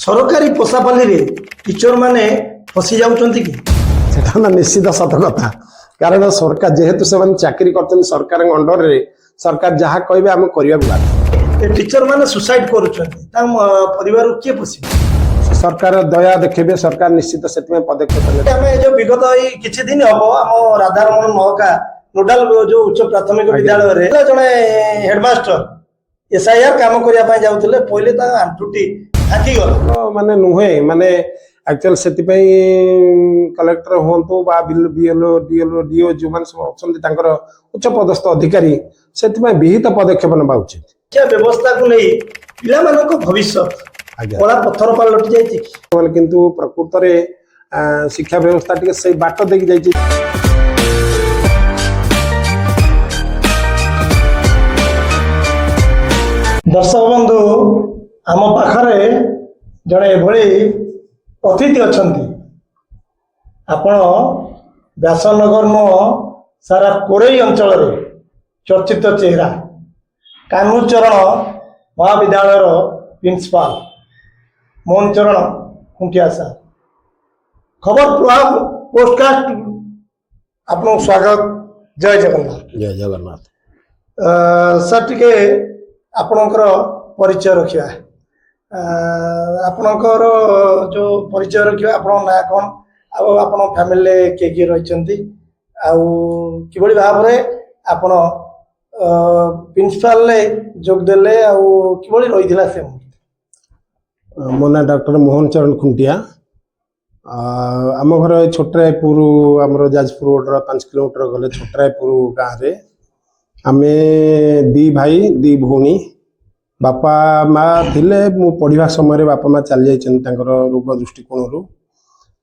सरकारी पोषापाली टीचर माने फसी जाउचंती कि सेटा ना निश्चित सत कथा कारण सरकार जेहेतु से चाकरी करते सरकार अंडर रे सरकार जहाँ कहे आम करने बाध्य। टीचर माने सुसाइड करूचंती परिवार किए पोषि सरकार दया देखिए सरकार निश्चित से पदक्षेप आम जो विगत किछि दिन हम आम राधारमण महका नोडाल जो उच्च प्राथमिक विद्यालय रे जने हेडमास्टर एसआईआर काम करने जाऊले पहले आंठुटी हाकी गला माने नुहे माने एक्चुअल से कलेक्टर हूँ बीएलओ डीएलओ डीओ जो मैंने सब अच्छा उच्च पदस्थ अधिकारी से विहित पदक्षेप ना उचित। शिक्षा व्यवस्था को नहीं पिला भविष्य कला पत्थर पलटि जाइए किंतु प्रकृत में शिक्षा व्यवस्था टे से बाट देकी जाइए। दर्शक बंधु आम पाखरे जड़े एभली अतिथि अच्छी आपण व्यासनगर नुह सारा कोरेई अंचल चर्चित चेहरा कान्हूचरण महाविद्यालय प्रिंसिपाल मोहन चरण खुंटिया साहब खबर प्रभाव पोस्टकास्ट आपन स्वागत। जय जगन्नाथ। जय जगन्नाथ। सर टिके आपणकर परिचय रखा आपणकर जो परिचय रखा आपण ना कौन आपण फैमिली किए किए रही कि भाव में आपण प्रिंसिपाल जोगदेले कि रही से मो ना डॉक्टर मोहन चरण खुंटिया आम घर छोटरायपुर आम जाजपुर रोड 5 किलोमीटर गले छोटरायपुर गाँव में आमे दी भाई दी भौणी बापा माँ थिले मु पढ़ा समय बापा माँ चली जाइछन रोग दृष्टिकोण रु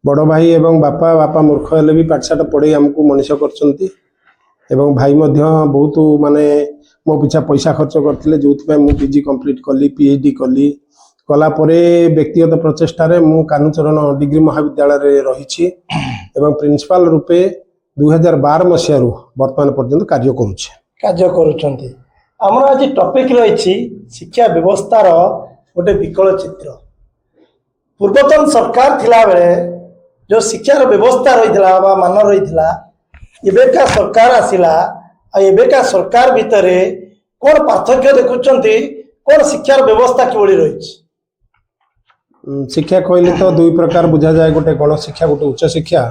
बड़ भाई एवं बापा बापा मूर्ख हेले भी पाठशाठ पढ़े आमको मनीष कर भाई बहुत माने मो पिछा पैसा खर्च करते जो मु पीजी कंप्लीट कली पीएचडी कली कला परे व्यक्तिगत प्रचेष्टार मु कान्हूचरण डिग्री महाविद्यालय रही प्रिंसिपाल रूपे 2012 मसीह वर्तमान पर्यंत कार्य करुँच। आमर आज टॉपिक रही शिक्षा व्यवस्थार गोटे विकल चित्र। पूर्वतन सरकार थिला बेले जो शिक्षार व्यवस्था रही मान रही एबेका सरकार आसिला एबेका सरकार भितर कौन पार्थक्य देखुंट कौन शिक्षार व्यवस्था किभली रही। शिक्षा कहले तो दुई प्रकार बुझा जाए गोटे गण शिक्षा गोटे उच्च शिक्षा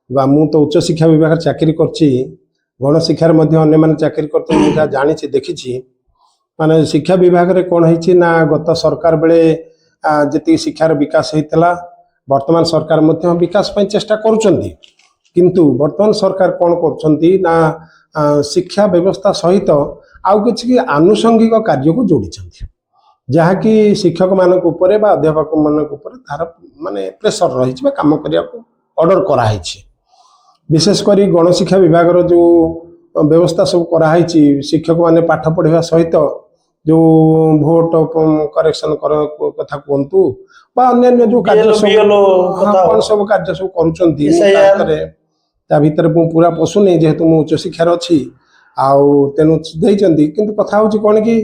मु तो उच्च शिक्षा विभाग चाकरी करछि गण शिक्षार अन्य मैंने चाकरी करते जानी देखी माने शिक्षा विभाग रे कौन है ना गत सरकार बेले जी शिक्षार विकास होता वर्तमान सरकार विकास पर चेष्टा करुँच किंतु वर्तमान सरकार कौन कर शिक्षा व्यवस्था सहित आउ कि आनुषंगिक कार्य को जोड़ी जहाँकि शिक्षक मानक ऊपर बा अध्यापक मानक ऊपर तार माने प्रेशर रही काम करने ऑर्डर कराई विशेषकर गणशिक्षा विभाग जो व्यवस्था सब कराई शिक्षक माने पाठ पढ़ा सहित जो भोट करेक्शन कथा कहतु अन्य जो कार्य सब कार्य सब करुँच भितर पूरा पशुनी जेहेतु मु उच्च शिक्षार अच्छी तेणु किंतु कथा हूँ कौन कि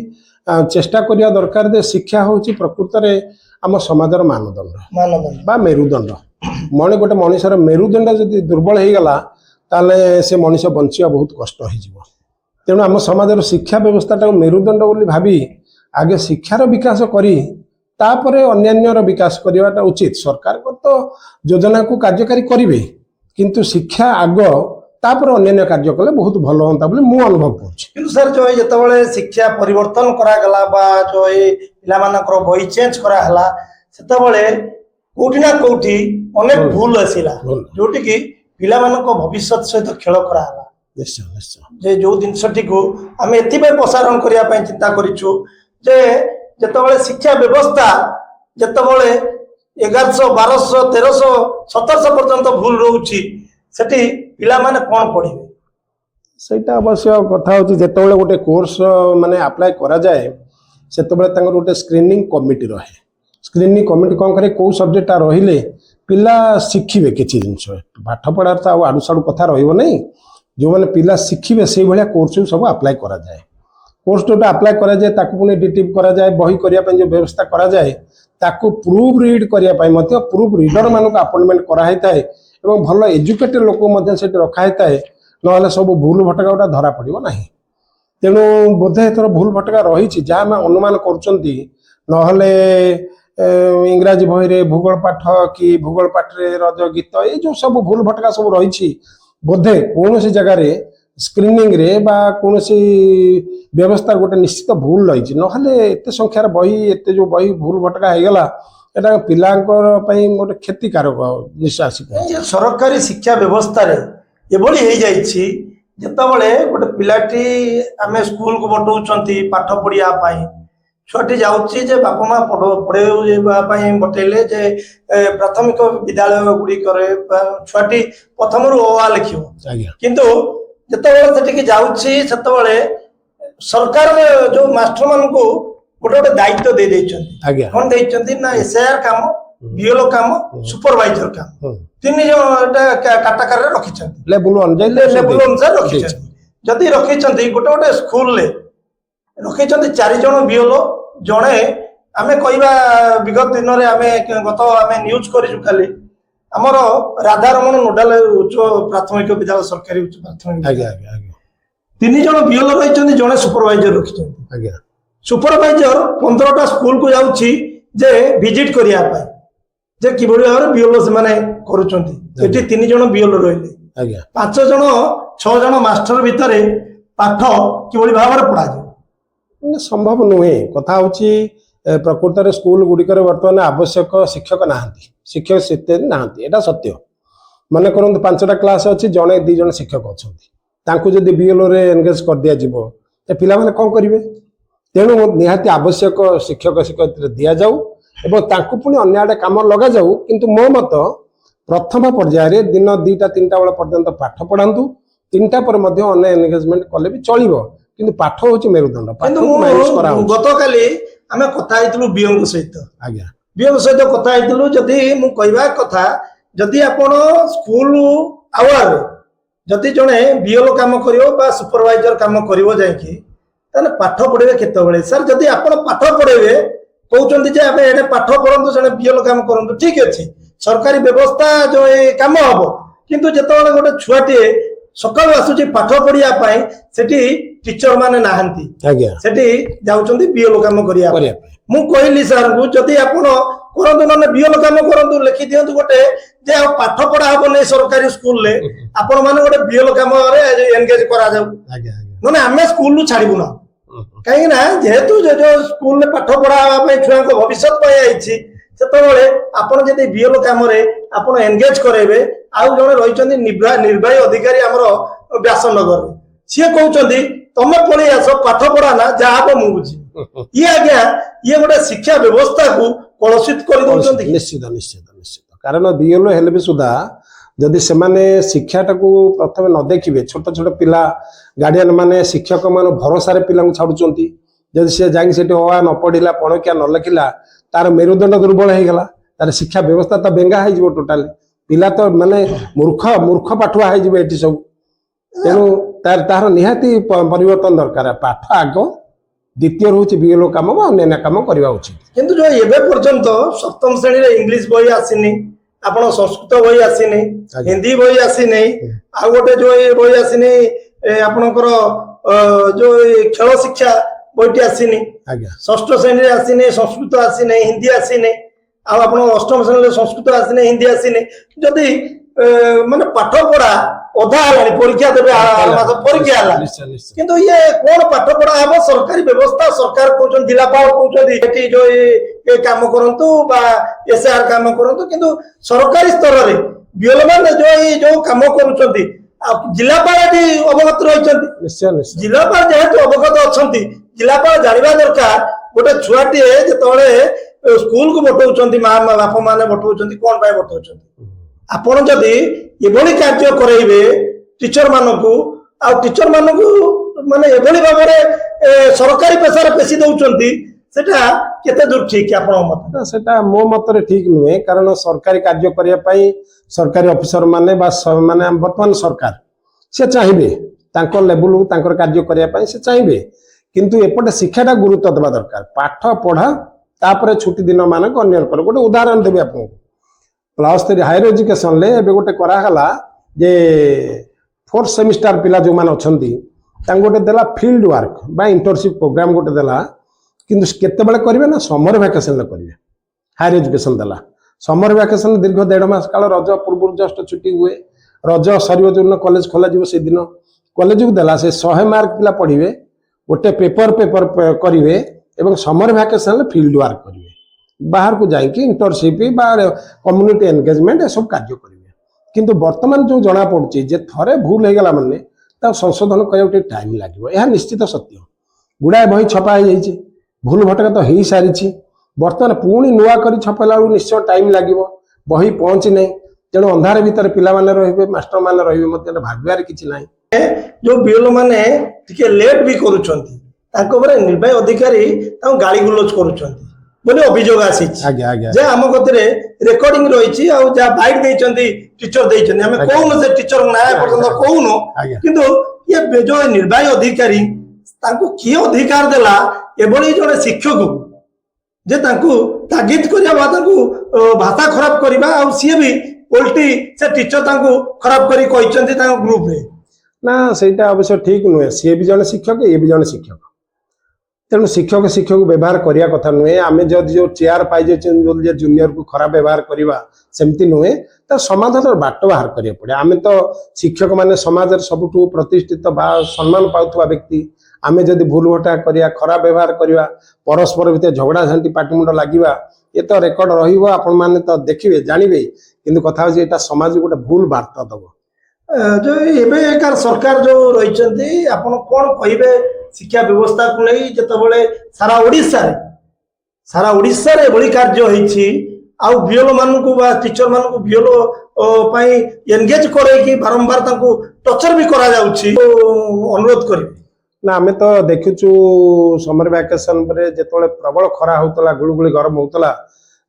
चेष्टा करिया दरकार दे शिक्षा हूँ प्रकृत में आम समाजर मानदंड बा मेरुदंड मणि गोटे मनीषर मेरुदंड जदि दुर्बल हो गला ताले से मनीष बंचिया बहुत कष्ट हो तेणु आम समाजर शिक्षा व्यवस्था मेरुदंड बोली भावी आगे शिक्षार विकास करी तापरे अन्यान्यर विकास करवाटा उचित। सरकार को तो योजना को कार्यकारी करेंगे किंतु शिक्षा आग तापर अन्य कार्य कले बहुत भल होता बोले मु अनुभव कर। सर जो जिते शिक्षा परिवर्तन करागला बा जो पिलामानकर बही चेंज कराला सेतबले कोठी ना कोठी अनेक भूल आसिला जोटी कि पिलामानक भविष्य सहित खेल कराला निश्चय निश्चय जे जो जिनसटी को आम एथि प्रसारण करने चिंता करिछु जे जेतबले शिक्षा व्यवस्था जेतबले 1100 1200 1300 1700 पर्यंत भूल रोची सेठी पिला माने कौन पढ़े सेटा अवश्य कथा होची जेतबले गोटे कोर्स माने अप्लाई करा जाए सेतबले तांगर गोटे स्क्रीनिंग कमिटी रहे स्क्रीनिंग कमिटी कौन करे को सब्जेक्ट रहिले पिला शिखिबे किछि जिंस पाठ पढ़ार तो आडू साडू कथा रहइबो नहीं जो माने पिला शिखिबे से भलिया कोर्स सब अप्लाई करा जाए କୋର୍ସ ଗୋଟେ ଆପ୍ଲାଏ କରାଯାଏ ତାକୁ ପୁଣି ଡିଟିଭ୍ କରାଯାଏ ବହି କରିବା ପାଇଁ ଯେଉଁ ବ୍ୟବସ୍ଥା କରାଯାଏ ତାକୁ ପ୍ରୁଫ୍ ରିଡ୍ କରିବା ପାଇଁ ମଧ୍ୟ ପ୍ରୁଫ୍ ରିଡର ମାନଙ୍କୁ ଆପଏଣ୍ଟମେଣ୍ଟ କରାହେଇଥାଏ ଏବଂ ଭଲ ଏଜୁକେଟେଡ୍ ଲୋକ ମଧ୍ୟ ସେଠି ରଖାହେଇଥାଏ ନହେଲେ ସବୁ ଭୁଲ ଭଟକା ଗୁଡ଼ା ଧରା ପଡ଼ିବ ନାହିଁ। ତେଣୁ ବୋଧେ ଏଥର ଭୁଲ ଭଟକା ରହିଛି ଯାହା ଆମେ ଅନୁମାନ କରୁଛନ୍ତି ନହେଲେ ଇଂରାଜୀ ବହିରେ ଭୂଗୋଳ ପାଠ କି ଭୂଗୋଳ ପାଠରେ ରଜ ଗୀତ ଏଇ ଯେଉଁ ସବୁ ଭୁଲ ଭଟକା ସବୁ ରହିଛି ବୋଧେ କୌଣସି ଜାଗାରେ ସ୍କ୍ରିନିଂରେ ବା କୌଣସି ବ୍ୟବସ୍ଥା ଗୋଟେ ନିଶ୍ଚିତ ଭୁଲ ରହିଛି ନହେଲେ ଏତେ ସଂଖ୍ୟାର ବହି ଏତେ ଯେଉଁ ବହି ଭୁଲ ଭଟକା ହେଇଗଲା ଏଟା ପିଲାଙ୍କର ପାଇଁ ଗୋଟେ କ୍ଷତିକାରକ ନିଶ୍ୱାସ। ସରକାରୀ ଶିକ୍ଷା ବ୍ୟବସ୍ଥାରେ ଏଭଳି ହେଇଯାଇଛି ଯେତେବେଳେ ଗୋଟେ ପିଲାଟି ଆମେ ସ୍କୁଲକୁ ପଠାଉଛନ୍ତି ପାଠ ପଢିବା ପାଇଁ ଛୁଆଟି ଯାଉଛି ଯେ ବାପା ମା ପଢେଇବା ପାଇଁ ପଠେଇଲେ ଯେ ପ୍ରାଥମିକ ବିଦ୍ୟାଳୟ ଗୁଡ଼ିକରେ ଛୁଆଟି ପ୍ରଥମରୁ ଅ ଆ ଲେଖିବ କିନ୍ତୁ ଯେତେବେଳେ ସେଠିକି ଯାଉଛି ସେତେବେଳେ ସରକାର ଯୋଉ ମାଷ୍ଟର ମାନଙ୍କୁ ଗୋଟେ ଗୋଟେ ଦାୟିତ୍ୱ ଦେଇ ଦେଇଛନ୍ତି କଣ ଦେଇଛନ୍ତି ନା ଏସ୍ଆଇଆର କାମ ବିଏଲଓ କାମ ସୁପରଭାଇଜର କାମ ତିନି ଜଣ ଏଟା କାଟାକାରରେ ରଖିଛନ୍ତି ଲେବୁଲ ଅନୁସାରେ ରଖିଛନ୍ତି। ଯଦି ରଖିଛନ୍ତି ଗୋଟେ ଗୋଟେ ସ୍କୁଲରେ ରଖିଛନ୍ତି 4 ଜଣ ବିଏଲଓ ଜଣେ ଆମେ କହିବା ବିଗତ ଦିନରେ ଆମେ ନ୍ୟୁଜ କରିଛୁ ଖାଲି ଆମର ରାଧାରମଣ ନୋଡାଲ ଉଚ୍ଚ ପ୍ରାଥମିକ ବିଦ୍ୟାଳୟ ସରକାରୀ ଉଚ୍ଚ ପ୍ରାଥମିକ 3 ଜଣ ବିଏଲଓ ରହିଛନ୍ତି ଜଣେ ସୁପରଭାଇଜର ରଖିଛନ୍ତି। ସୁପରଭାଇଜର 15ଟା ସ୍କୁଲକୁ ଯାଉଛି ଯେ ଭିଜିଟ କରିବା ପାଇଁ ଯେ କିଭଳି ଭାବରେ ବିଏଲଓ ସେମାନେ କରୁଛନ୍ତି। ଏଠି 3 ଜଣ ବିଏଲଓ ରହିଲେ 5 ଜଣ 6 ଜଣ ମାଷ୍ଟର ଭିତରେ ପାଠ କିଭଳି ଭାବରେ ପଢାଯିବ ସମ୍ଭବ ନୁହେଁ। କଥା ହଉଛି ପ୍ରକୃତରେ ସ୍କୁଲ ଗୁଡ଼ିକରେ ବର୍ତ୍ତମାନ ଆବଶ୍ୟକ ଶିକ୍ଷକ ନାହାନ୍ତି ଶିକ୍ଷକ ସେତେ ନାହାନ୍ତି ଏଟା ସତ୍ୟ। ମନେ କରନ୍ତୁ 5ଟା କ୍ଲାସ ଅଛି ଜଣେ 2 ଜଣ ଶିକ୍ଷକ ଅଛନ୍ତି ତାଙ୍କୁ ଯଦି ବିଏଲଓରେ ଏନଗେଜ କରିଦିଆଯିବ ପିଲାମାନେ କ'ଣ କରିବେ? ତେଣୁ ନିହାତି ଆବଶ୍ୟକ ଶିକ୍ଷକ ଶିକ୍ଷୟିତ୍ରୀ ଦିଆଯାଉ ଏବଂ ତାଙ୍କୁ ପୁଣି ଅନ୍ୟ ଆଡ଼େ କାମ ଲଗାଯାଉ କିନ୍ତୁ ମୋ ମତ ପ୍ରଥମ ପର୍ଯ୍ୟାୟରେ ଦିନ 2ଟା 3ଟା ବେଳ ପର୍ଯ୍ୟନ୍ତ ପାଠ ପଢ଼ାନ୍ତୁ 3ଟା ପରେ ମଧ୍ୟ ଅନ୍ୟ ଏନଗେଜମେଣ୍ଟ କଲେ ବି ଚଳିବ କିନ୍ତୁ ପାଠ ହଉଛି ମେରୁଦଣ୍ଡ। ଗତକାଲି ଆମେ କଥା ହେଇଥିଲୁ ବିଓଙ୍କ ସହିତ ବିଓଙ୍କ ସହିତ କଥା ହେଇଥିଲୁ ଯଦି ମୁଁ କହିବା କଥା ଯଦି ଆପଣ ସ୍କୁଲ ଆୱାରରେ ଯଦି ଜଣେ ବିଏଲଓ କାମ କରିବ ବା ସୁପରଭାଇଜର କାମ କରିବ ଯାଇକି ତାହେଲେ ପାଠ ପଢିବେ କେତେବେଳେ? ସାର୍ ଯଦି ଆପଣ ପାଠ ପଢେଇବେ କହୁଛନ୍ତି ଯେ ଆମେ ଏଠି ପାଠ ପଢନ୍ତୁ ଜଣେ ବିଏଲଓ କାମ କରନ୍ତୁ ଠିକ ଅଛି ସରକାରୀ ବ୍ୟବସ୍ଥା ଯୋଉ ଏ କାମ ହବ କିନ୍ତୁ ଯେତେବେଳେ ଗୋଟେ ଛୁଆଟିଏ ସକାଳୁ ଆସୁଛି ପାଠ ପଢିବା ପାଇଁ ସେଠି ଟିଚର ମାନେ ନାହାନ୍ତି ସେଠି ଯାଉଛନ୍ତି ବିଏଲଓ କାମ କରିବା ପାଇଁ। ମୁଁ କହିଲି ସାର୍ଙ୍କୁ ଯଦି ଆପଣ କରନ୍ତୁ ନହେଲେ ବିଏଲଓ କାମ କରନ୍ତୁ ଲେଖି ଦିଅନ୍ତୁ ଗୋଟେ ଯେ ଆଉ ପାଠ ପଢା ହବ ନାହିଁ ସରକାରୀ ସ୍କୁଲରେ ଆପଣ ମାନେ ଗୋଟେ ବିଏଲଓ କାମରେ ଏନଗେଜ କରାଯାଉ ନହେଲେ ଆମେ ସ୍କୁଲରୁ ଛାଡିବୁ ନା କାହିଁକି ନା ଯେହେତୁ ଯୋଉ ସ୍କୁଲରେ ପାଠ ପଢା ହେବା ପାଇଁ ଛୁଆଙ୍କ ଭବିଷ୍ୟତ ପାଇଁ ଆଇଛି ସେତେବେଳେ ଆପଣ ଯଦି ବିଏଲଓ କାମରେ ଆପଣ ଏନଗେଜ କରାଇବେ ଆଉ ଜଣେ ରହିଛନ୍ତି ନିର୍ବାହୀ ଅଧିକାରୀ ଆମର ବ୍ୟାସନଗରରେ ସିଏ କହୁଛନ୍ତି ତମେ ପଳେଇ ଆସ ପାଠ ପଢା ନା ଯାହା ହବ ମୁଁ ବୁଝିବି। ଇଏ ଗୋଟେ ଶିକ୍ଷା ବ୍ୟବସ୍ଥାକୁ କଳୁଷିତ କରିଦଉଛନ୍ତି। ନିଶ୍ଚିତ ନିଶ୍ଚିତ ନିଶ୍ଚିତ କାରଣ ବିଏଲଓ ହେଲେ ବି ସୁଦ୍ଧା ଯଦି ସେମାନେ ଶିକ୍ଷାଟାକୁ ପ୍ରଥମେ ନ ଦେଖିବେ ଛୋଟ ଛୋଟ ପିଲା ଗାର୍ଡିଆନ ମାନେ ଶିକ୍ଷକ ମାନ ଭରସାରେ ପିଲାଙ୍କୁ ଛାଡୁଛନ୍ତି ଯଦି ସେ ଯାଇକି ସେଠି ଅ ଆ ନ ପଢିଲା ପଣକିଆ ନ ଲେଖିଲା ତାର ମେରୁଦଣ୍ଡ ଦୁର୍ବଳ ହେଇଗଲା ତାର ଶିକ୍ଷା ବ୍ୟବସ୍ଥା ତ ବେଙ୍ଗା ହେଇଯିବ ଟୋଟାଲି ପିଲା ତ ମାନେ ମୂର୍ଖ ପାଠୁଆ ହେଇଯିବ ଏଠି ସବୁ। ତେଣୁ ତାର ନିହାତି ପରିବର୍ତ୍ତନ ଦରକାର ପାଠ ଆଗ ଦ୍ୱିତୀୟ ରହୁଛି ବିଏଲଓ କାମ ବା ଅନ୍ୟାନ୍ୟ କାମ କରିବା ଉଚିତ। କିନ୍ତୁ ଯୋଉ ଏବେ ପର୍ଯ୍ୟନ୍ତ 7ମ ଶ୍ରେଣୀରେ ଇଂଲିଶ ବହି ଆସିନି ଆପଣ ସଂସ୍କୃତ ବହି ଆସିନି ହିନ୍ଦୀ ବହି ଆସିନି ଆଉ ଗୋଟେ ଯୋଉ ବହି ଆସିନି ଆପଣଙ୍କର ଯୋଉ ଖେଳ ଶିକ୍ଷା ବହିଟି ଆସିନି 6ଠ ଶ୍ରେଣୀରେ ଆସିନି ସଂସ୍କୃତ ଆସିନି ହିନ୍ଦୀ ଆସିନି ଆଉ ଆପଣ 8ମ ଶ୍ରେଣୀରେ ସଂସ୍କୃତ ଆସିନି ହିନ୍ଦୀ ଆସିନି ଯଦି ମାନେ ପାଠ ପଢା ଅଧା ହେଲାଣି ପରୀକ୍ଷା ଦେବେ ପରୀକ୍ଷା ହେଲା କିନ୍ତୁ ଇଏ କଣ ପାଠ ପଢା ହବ ସରକାରୀ ବ୍ୟବସ୍ଥା ସରକାର କହୁଛନ୍ତି ଜିଲ୍ଲାପାଳ କହୁଛନ୍ତି ଏଠି ଯୋଉ କାମ କରନ୍ତୁ ବା ଏସ୍ଆଇଆର କାମ କରନ୍ତୁ କିନ୍ତୁ ସରକାରୀ ସ୍ତରରେ ବିଏଲଓ ମାନେ ଯୋଉ କାମ କରୁଛନ୍ତି ଆଉ ଜିଲ୍ଲାପାଳ ଏଠି ଅବଗତ ରହିଛନ୍ତି ଜିଲ୍ଲାପାଳ ଯେହେତୁ ଅବଗତ ଅଛନ୍ତି ଜିଲ୍ଲାପାଳ ଜାଣିବା ଦରକାର ଗୋଟେ ଛୁଆଟିଏ ଯେତେବେଳେ ସ୍କୁଲକୁ ପଠଉଛନ୍ତି ବାପା ମାନେ ପଠଉଛନ୍ତି କଣ ପାଇଁ ପଠଉଛନ୍ତି ଆପଣ ଯଦି ଏଭଳି କାର୍ଯ୍ୟ କରାଇବେ ଟିଚର ମାନଙ୍କୁ ଆଉ ଟିଚର ମାନଙ୍କୁ ମାନେ ଏଭଳି ଭାବରେ ସରକାରୀ ପେଶାରେ ପେଶି ଦଉଛନ୍ତି ସେଟା କେତେ ଦୂର ଠିକ ଆପଣଙ୍କ ମତ? ସେଟା ମୋ ମତରେ ଠିକ ନୁହେଁ କାରଣ ସରକାରୀ କାର୍ଯ୍ୟ କରିବା ପାଇଁ ସରକାରୀ ଅଫିସର ମାନେ ବା ମାନେ ବର୍ତ୍ତମାନ ସରକାର ସେ ଚାହିଁବେ ତାଙ୍କ ଲେବୁଲ ତାଙ୍କର କାର୍ଯ୍ୟ କରିବା ପାଇଁ ସେ ଚାହିଁବେ କିନ୍ତୁ ଏପଟେ ଶିକ୍ଷାଟା ଗୁରୁତ୍ୱ ଦେବା ଦରକାର। ପାଠ ପଢା ତାପରେ ଛୁଟି ଦିନ ମାନଙ୍କ ଅନ୍ୟ କର। ଗୋଟେ ଉଦାହରଣ ଦେବି ଆପଣଙ୍କୁ। +3 ହାୟର ଏଜୁକେସନରେ ଏବେ ଗୋଟେ କରାଗଲା ଯେ 4th ସେମିଷ୍ଟାର ପିଲା ଯେଉଁମାନେ ଅଛନ୍ତି ତାଙ୍କୁ ଗୋଟେ ଦେଲା ଫିଲ୍ଡ ୱାର୍କ ବା ଇଣ୍ଟର୍ନସିପ୍ ପ୍ରୋଗ୍ରାମ ଗୋଟେ ଦେଲା, କିନ୍ତୁ କେତେବେଳେ କରିବେ ନା ସମର ଭ୍ୟାକେସନରେ କରିବେ। ହାୟର ଏଜୁକେସନ ଦେଲା ସମର ଭ୍ୟାକେସନ ଦୀର୍ଘ 1.5 ମାସ କାଳ, ରଜ ପୂର୍ବରୁ ଜଷ୍ଟ ଛୁଟି ହୁଏ, ରଜ ସରିବ ଯୋଉଦିନ କଲେଜ ଖୋଲାଯିବ ସେଦିନ କଲେଜକୁ ଦେଲା। ସେ 100 ମାର୍କ ପିଲା ପଢିବେ, ଗୋଟେ ପେପର କରିବେ ଏବଂ ସମର ଭ୍ୟାକେସନରେ ଫିଲ୍ଡ ୱାର୍କ କରିବେ, ବାହାରକୁ ଯାଇକି ଇଣ୍ଟର୍ନସିପ୍ ବା କମ୍ୟୁନିଟି ଏନଗେଜମେଣ୍ଟ ଏସବୁ କାର୍ଯ୍ୟ କରିବେ। କିନ୍ତୁ ବର୍ତ୍ତମାନ ଯେଉଁ ଜଣାପଡୁଛି ଯେ ଥରେ ଭୁଲ ହେଇଗଲା ମାନେ ତାକୁ ସଂଶୋଧନ କରିବାକୁ ଟିକେ ଟାଇମ୍ ଲାଗିବ। ଏହା ନିଶ୍ଚିତ ସତ୍ୟ। ଗୁଡ଼ାଏ ବହି ଛପା ହେଇଯାଇଛି, ଭୁଲ ଭଟକା ତ ହେଇସାରିଛି, ବର୍ତ୍ତମାନ ପୁଣି ନୂଆ କରି ଛପାଇଲା ବେଳକୁ ନିଶ୍ଚୟ ଟାଇମ୍ ଲାଗିବ, ବହି ପହଞ୍ଚି ନାହିଁ। ତେଣୁ ଅନ୍ଧାର ଭିତରେ ପିଲାମାନେ ରହିବେ, ମାଷ୍ଟରମାନେ ରହିବେ, ମଧ୍ୟ ଭାବିବାର କିଛି ନାହିଁ। ଯୋଉ ବିଏଲ ମାନେ ଟିକେ ଲେଟ୍ ବି କରୁଛନ୍ତି ତାଙ୍କ ଉପରେ ନିର୍ବାହୀ ଅଧିକାରୀ ତାଙ୍କୁ ଗାଳି ଗୁଲଜ କରୁଛନ୍ତି ବୋଲି ଅଭିଯୋଗ ଆସିଛି। ଆଜ୍ଞା ଆଜ୍ଞା ଯେ ଆମ କତିରେ ରେକର୍ଡିଂ ରହିଛି, ଆଉ ଯାହା ବାଇଟ୍ ଦେଇଛନ୍ତି ଟିଚର ଦେଇଛନ୍ତି, ଆମେ କହୁନୁ ସେ ଟିଚର ନାଁ ପର୍ଯ୍ୟନ୍ତ କହୁନୁ, ଆଜ୍ଞା କିନ୍ତୁ ଇଏ ଯୋଉ ନିର୍ବାହୀ ଅଧିକାରୀ ତାଙ୍କୁ କିଏ ଅଧିକାର ଦେଲା ଏଭଳି ଜଣେ ଶିକ୍ଷକକୁ ଯେ ତାଙ୍କୁ ତାଗିଦ କରିବା ବା ତାଙ୍କୁ ଭାଷା ଖରାପ କରିବା, ଆଉ ସିଏ ବି ଓଲଟି ସେ ଟିଚର ତାଙ୍କୁ ଖରାପ କରି କହିଛନ୍ତି ତାଙ୍କ ଗ୍ରୁପରେ। ନା ସେଇଟା ଅବଶ୍ୟ ଠିକ ନୁହେଁ। ସିଏ ବି ଜଣେ ଶିକ୍ଷକ, ଇଏ ବି ଜଣେ ଶିକ୍ଷକ। ତେଣୁ ଶିକ୍ଷକ ଶିକ୍ଷକକୁ ବ୍ୟବହାର କରିବା କଥା ନୁହେଁ। ଆମେ ଯଦି ଯୋଉ ଚେୟାର ପାଇଯାଇଛନ୍ତି ବୋଲି ଜୁନିୟରକୁ ଖରାପ ବ୍ୟବହାର କରିବା ସେମିତି ନୁହେଁ, ତା ସମାଧାନର ବାଟ ବାହାର କରିବାକୁ ପଡେ। ଆମେ ତ ଶିକ୍ଷକ ମାନେ ସମାଜରେ ସବୁଠୁ ପ୍ରତିଷ୍ଠିତ ବା ସମ୍ମାନ ପାଉଥିବା ବ୍ୟକ୍ତି। ଆମେ ଯଦି ଭୁଲ ଭଟା କରିବା, ଖରାପ ବ୍ୟବହାର କରିବା, ପରସ୍ପର ଭିତରେ ଝଗଡ଼ା ଝାଣ୍ଟି ପାଟିମୁଣ୍ଡ ଲାଗିବା, ଏ ତ ରେକର୍ଡ ରହିବ, ଆପଣମାନେ ତ ଦେଖିବେ ଜାଣିବେ। କିନ୍ତୁ କଥା ହଉଛି ଏଇଟା ସମାଜକୁ ଗୋଟେ ଭୁଲ ବାର୍ତ୍ତା ଦବ। ଯୋଉ ଏବେକାର ସରକାର ଯୋଉ ରହିଛନ୍ତି, ଆପଣ କଣ କହିବେ ଶିକ୍ଷା ବ୍ୟବସ୍ଥାକୁ ନେଇ? ଯେତେବେଳେ ସାରା ଓଡ଼ିଶାରେ ଏଭଳି କାର୍ଯ୍ୟ ହେଇଛି, ଆଉ ବିଏଲ ମାନଙ୍କୁ ବା ଟିଚର ମାନଙ୍କୁ ବିଏଲ ପାଇଁ ଏନଗେଜ କରେଇକି ବାରମ୍ବାର ତାଙ୍କୁ ଟର୍ଚର ବି କରାଯାଉଛି, ଅନୁରୋଧ କରିବି। ନା ଆମେ ତ ଦେଖୁଛୁ ସମର ଭ୍ୟାକେସନ ପରେ ଯେତେବେଳେ ପ୍ରବଳ ଖରା ହଉଥିଲା, ଗୁଳୁଗୁଳି ଗରମ ହଉଥିଲା,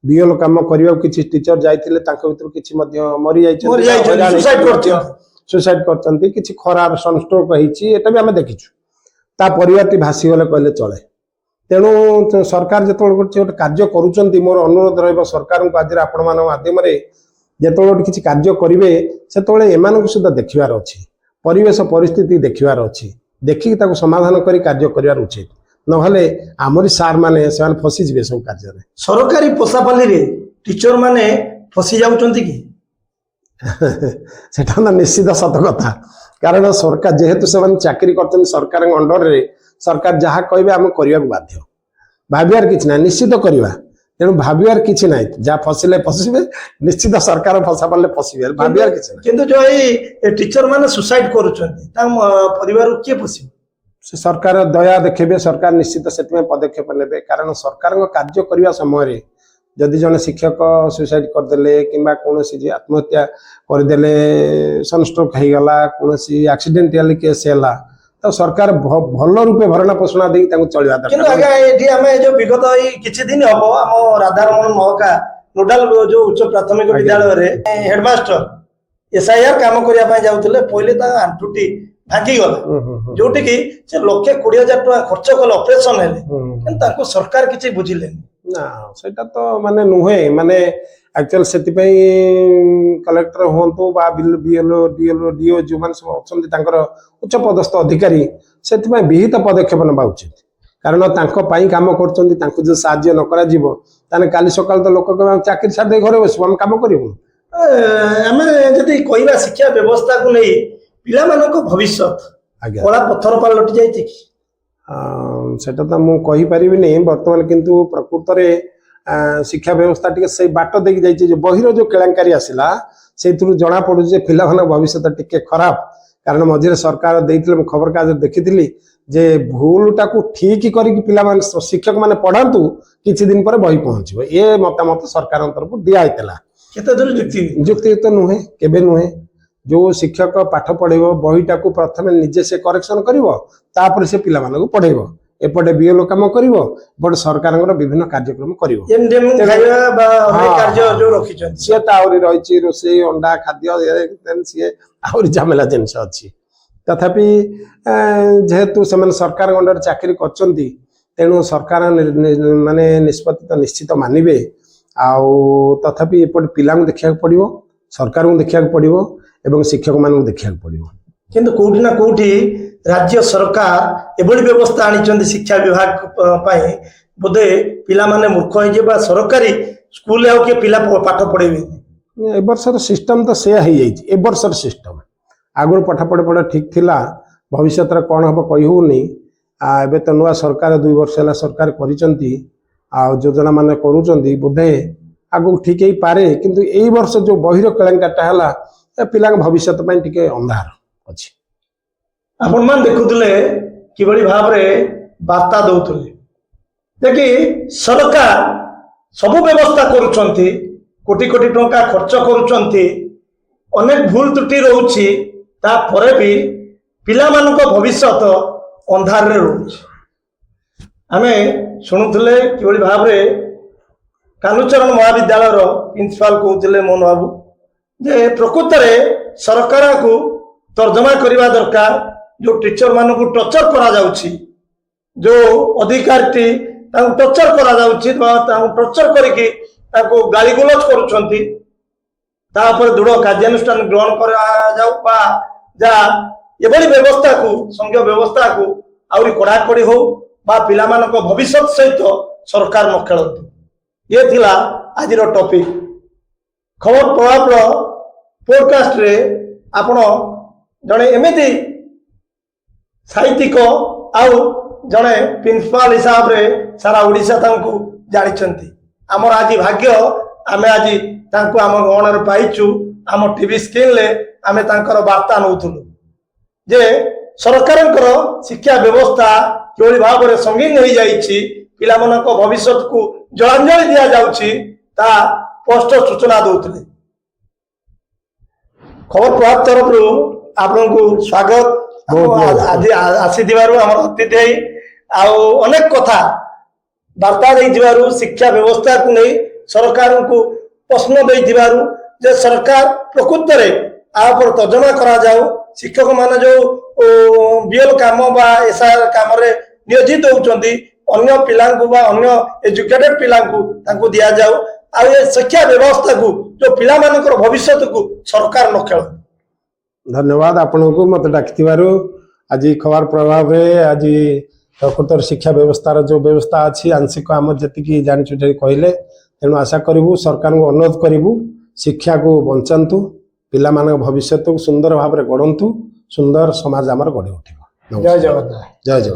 ବିଏଲ କାମ କରିବାକୁ କିଛି ଟିଚର ଯାଇଥିଲେ, ତାଙ୍କ ଭିତରୁ କିଛି ମଧ୍ୟ ମରିଯାଇଛନ୍ତି, ସୁସାଇଡ କରିଛନ୍ତି, କିଛି ଖରାର ସନଷ୍ଟ୍ରୋକ ହେଇଛି, ଏଟା ବି ଆମେ ଦେଖିଛୁ। ତା ପରିବାରଟି ଭାସିଗଲେ କହିଲେ ଚଳେ। ତେଣୁ ସରକାର ଯେତେବେଳେ ଗୋଟେ କାର୍ଯ୍ୟ କରୁଛନ୍ତି, ମୋର ଅନୁରୋଧ ରହିବ ସରକାରଙ୍କୁ ଆଜିର ଆପଣମାନଙ୍କ ମାଧ୍ୟମରେ, ଯେତେବେଳେ କିଛି କାର୍ଯ୍ୟ କରିବେ ସେତେବେଳେ ଏମାନଙ୍କୁ ସୁଦ୍ଧା ଦେଖିବାର ଅଛି, ପରିବେଶ ପରିସ୍ଥିତି ଦେଖିବାର ଅଛି, ଦେଖିକି ତାକୁ ସମାଧାନ କରି କାର୍ଯ୍ୟ କରିବାର ଉଚିତ। ନହେଲେ ଆମରି ସାର୍ ମାନେ ସେମାନେ ଫସିଯିବେ ସବୁ କାର୍ଯ୍ୟରେ। ସରକାରୀ ପୋଷାପାଲିରେ ଟିଚର ମାନେ ଫସି ଯାଉଛନ୍ତି କି? ସେଟା ନା ନିଶ୍ଚିତ ସତ କଥା। କାରଣ ସରକାର ଯେହେତୁ ସେମାନେ ଚାକିରି କରିଛନ୍ତି ସରକାରଙ୍କ ଅଣ୍ଡରରେ, ସରକାର ଯାହା କହିବେ ଆମେ କରିବାକୁ ବାଧ୍ୟ। ଭାବିବାର କିଛି ନାହିଁ, ନିଶ୍ଚିତ କରିବା। ତେଣୁ ଭାବିବାର କିଛି ନାହିଁ, ଯାହା ଫସିଲେ ଫସିବେ, ନିଶ୍ଚିତ ସରକାର ଫସା ପଡ଼ିଲେ ଫସିବେ, ଭାବିବାର କିଛି ନାହିଁ। କିନ୍ତୁ ଯୋଉ ଏଇ ଟିଚର ମାନେ ସୁସାଇଡ କରୁଛନ୍ତି ତାଙ୍କ ପରିବାରକୁ କିଏ ପୋଷିବ? ସେ ସରକାର ଦୟା ଦେଖେଇବେ, ସରକାର ନିଶ୍ଚିତ ସେଥିପାଇଁ ପଦକ୍ଷେପ ନେବେ। କାରଣ ସରକାରଙ୍କ କାର୍ଯ୍ୟ କରିବା ସମୟରେ ଯଦି ଜଣେ ଶିକ୍ଷକ ସୁଇସାଇଡ୍ କରିଦେଲେ କିମ୍ବା କୌଣସି ଆତ୍ମହତ୍ୟା କରିଦେଲେ, ସନଷ୍ଟ୍ରୋକ ହେଇଗଲା, କୌଣସି ଆକ୍ସିଡେଣ୍ଟାଲି କେସ୍ ହେଲା, ତ ସରକାର ଭଲ ରୂପେ ଭରଣା ପୋଷଣା ଦେଇକି ତାଙ୍କୁ ଚଳିବା ଦରକାର। କିନ୍ତୁ ଆଜ୍ଞା ଏଠି ଆମେ ଯୋଉ ବିଗତ ଏଇ କିଛି ଦିନ ହବ ଆମ ରାଧାରମଣ ମହକା ନୋଡାଲ ଯୋଉ ଉଚ୍ଚ ପ୍ରାଥମିକ ବିଦ୍ୟାଳୟରେ ହେଡମାଷ୍ଟର SIR କାମ କରିବା ପାଇଁ ଯାଉଥିଲେ, ପହିଲେ ତାଙ୍କ ଆଣ୍ଠୁଟି ଭାଙ୍ଗିଗଲା, ଯୋଉଠି କି ସେ 1,20,000 ଟଙ୍କା ଖର୍ଚ୍ଚ କଲେ, ଅପରେସନ ହେଲେ, କିନ୍ତୁ ତାଙ୍କୁ ସରକାର କିଛି ବୁଝିଲେନି। ନା ସେଇଟା ତ ମାନେ ନୁହେଁ, ମାନେ ଆକ୍ଚୁଆଲି ସେଥିପାଇଁ କଲେକ୍ଟର ହୁଅନ୍ତୁ ବା BLO DLO DO ଯେଉଁମାନେ ସବୁ ଅଛନ୍ତି ତାଙ୍କର ଉଚ୍ଚ ପଦସ୍ଥ ଅଧିକାରୀ ସେଥିପାଇଁ ବିହିତ ପଦକ୍ଷେପ ନେବା ଉଚିତ। କାରଣ ତାଙ୍କ ପାଇଁ କାମ କରୁଛନ୍ତି, ତାଙ୍କୁ ଯଦି ସାହାଯ୍ୟ ନ କରାଯିବ ତାହେଲେ କାଲି ସକାଳେ ତ ଲୋକ ଚାକିରି ଛାଡ଼ି ଦେଇ ଘରେ ବସିବୁ, ଆମେ କାମ କରିବୁ। ଆମେ ଯଦି କହିବା ଶିକ୍ଷା ବ୍ୟବସ୍ଥାକୁ ନେଇ ପିଲାମାନଙ୍କ ଭବିଷ୍ୟତ କଳା ପଥର ପାଲଟି ଯାଇଛି କି? ସେଟା ତ ମୁଁ କହିପାରିବିନି ବର୍ତ୍ତମାନ, କିନ୍ତୁ ପ୍ରକୃତରେ ଶିକ୍ଷା ବ୍ୟବସ୍ଥା ଟିକେ ସେଇ ବାଟ ଦେଇକି ଯାଇଛି। ଯେ ବହିର ଯୋଉ କେଳାଙ୍କାରୀ ଆସିଲା ସେଇଥିରୁ ଜଣା ପଡୁଛି ଯେ ପିଲାମାନଙ୍କ ଭବିଷ୍ୟତ ଟିକେ ଖରାପ। କାରଣ ମଝିରେ ସରକାର ଦେଇଥିଲେ, ମୁଁ ଖବରକାଗଜରେ ଦେଖିଥିଲି ଯେ ଭୁଲଟାକୁ ଠିକ କରିକି ପିଲାମାନେ ଶିକ୍ଷକ ମାନେ ପଢାନ୍ତୁ, କିଛି ଦିନ ପରେ ବହି ପହଞ୍ଚିବ, ଏ ମତାମତ ସରକାରଙ୍କ ତରଫରୁ ଦିଆ ହେଇଥିଲା। କେତେ ଦୂର ଯୁକ୍ତିୟୁକ୍ତ ନୁହେଁ, କେବେ ନୁହେଁ। ଯୋଉ ଶିକ୍ଷକ ପାଠ ପଢେଇବ ବହିଟାକୁ ପ୍ରଥମେ ନିଜେ ସେ କରେକ୍ସନ କରିବ, ତାପରେ ସେ ପିଲାମାନଙ୍କୁ ପଢେଇବ, ଏପଟେ BLO କାମ କରିବ, ଏପଟେ ସରକାରଙ୍କର ବିଭିନ୍ନ କାର୍ଯ୍ୟକ୍ରମ କରିବ। ସିଏ ତ ଆହୁରି ରହିଛି, ରୋଷେଇ ଅଣ୍ଡା ଖାଦ୍ୟ, ସିଏ ଆହୁରି ଝାମେଲା ଜିନିଷ ଅଛି। तथापि जेहेतु से सरकार अंडर चाकरी करछंती तेणु सरकार माने निष्पत्ति तो निश्चित मानिबे आउ तथापि एपट पिला देखा पड़ो सरकार को देखा पड़ो एवं शिक्षक मान देखा पड़ो किंतु कोठी ना कोठी राज्य सरकार एभली व्यवस्था आनी शिक्षा विभाग पाई बोधे पिला माने मूर्ख हो सरकारी स्कूल आउ के पिला पाठ पढ़ेबे ए वर्षर सिस्टम तो से ही जाइए ए वर्षर सिस्टम आगुरी पाठ पढ़े ठीक थिला भविष्य कौन हम कही होनी एबे तो नुआ सरकार 2 वर्ष है सरकार करिसंती आ योजना माने करूचंती बोधे आगु ठीक ही पारे किंतु एई वर्ष जो बहिर केलेंकाटा हला पिला भविष्य पई टिके अंधार अछि आपण मान देखुतले किबळी भाबरे वार्ता दउतले देखि सरकार सब व्यवस्था करूचंती कोटी कोटी टंका खर्च करूचंती अनेक भूल त्रुटि रहउछि ता परे भी पिला मानको भविष्य अंधार रे रहउछि आमे शुणुले किभଳି भाबरे कालुचरण महाविद्यालय प्रिंसिपाल कहते मोहन बाबू जे प्रकृत में सरकार को तर्जमा करने दरकार जो टीचर मान को टर्चर करा जाउछि जो अधिकारी टर्चर करा जाउछि टर्चर करके गाली गुलज करुछंती दृढ़ कार्यानुष्ठान ग्रहण करा जाउ बा जा एभली व्यवस्था को संघीय व्यवस्था को आउरी कड़ाकड़ी हो बा पिला मानक भविष्य सहित सरकार न खेलतु ये थिला आज टॉपिक खबर प्रभाव पॉडकास्ट रे आपण जड़े एमती साहित्यिक आउ जड़े प्रिंसिपाल हिसाब रे सारा ओडिशा तांको जानिछंती आमर आज भाग्य आमे आज तांको आम गणर पाइचु आम टीवी स्क्रीन ले आमे तांकर वार्ता नउथुलु जे सरकारंकर शिक्षा व्यवस्था किभଳି भाବରେ संगीन हो जाइछि पिला मानक भविष्य को जलांजलि दिया जाउछि ता स्पष्ट सूचना दउतले खबर प्रभाव तरफ आपको स्वागत आज आसी दिवारु हमर अतिथि आउ अनेक कथा वार्ता दे दिवारु शिक्षा व्यवस्था को नहीं सरकार को प्रश्न दे दिवारु जे सरकार प्रकृत रे आ पर तर्जमा करा जाऊ शिक्षक मान जो बीएल काम बा एसआर काम रे नियोजित होउचंदी अन्य पिलांकु बा अन्य एजुकेटेड पिलांकु तांकु दिया जाऊ आ ये शिक्षा व्यवस्था को जो पिला मानकर भविष्य को सरकार न खेल धन्यवाद आपन को मत डाकिथिबारु आज खबर प्रभाव रे आज प्रकृतर शिक्षा व्यवस्था जो व्यवस्था अच्छी आंशिक आम जी जानी कहले तेणु आशा करूँ सरकार को अनुरोध करूँ शिक्षा को बंचातु पिला मान भविष्य को सुंदर भाव में गढ़ंतु सुंदर समाज आमर गढ़ी उठिब। जय जगन्नाथ। जय जगन्नाथ।